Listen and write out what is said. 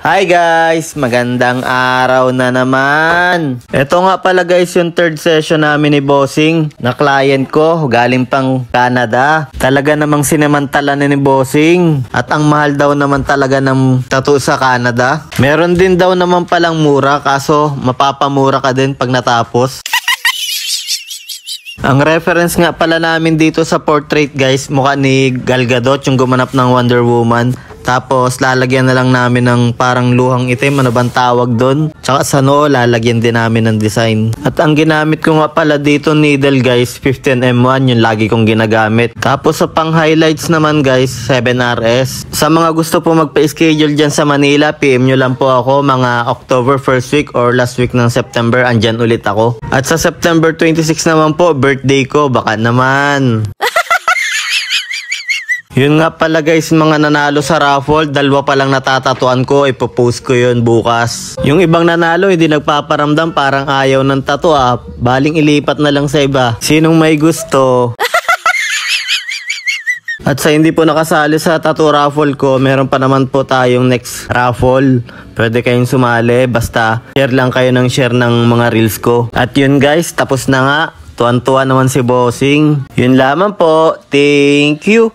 Hi guys! Magandang araw na naman! Ito nga pala guys yung third session namin ni Bossing na client ko galing pang Canada. Talaga namang sinamantala ni Bossing at ang mahal daw naman talaga ng tattoo sa Canada. Meron din daw naman palang mura kaso mapapamura ka din pag natapos. Ang reference nga pala namin dito sa portrait guys, mukha ni Gal Gadot yung gumanap ng Wonder Woman. Tapos lalagyan na lang namin ng parang luhang itim, ano bang tawag doon. Tsaka sa noo lalagyan din namin ng design. At ang ginamit ko nga pala dito needle guys, 15M1 yung lagi kong ginagamit. Tapos sa pang highlights naman guys, 7RS. Sa mga gusto po magpa-schedule dyan sa Manila, PM nyo lang po ako mga October 1st week or last week ng September, andyan ulit ako. At sa September 26 naman po, birthday ko, baka naman. Yun nga pala guys, mga nanalo sa raffle, dalawa pa lang natatatuan ko, ipopost ko yun bukas. Yung ibang nanalo hindi nagpaparamdam, parang ayaw ng tattoo baling ilipat na lang sa iba. Sinong may gusto? At sa hindi po nakasali sa tattoo raffle ko, meron pa naman po tayong next raffle. Pwede kayong sumali, basta share lang kayo ng share ng mga reels ko. At yun guys, tapos na nga. Tuwan-tuwa naman si Bossing. Yun lamang po. Thank you.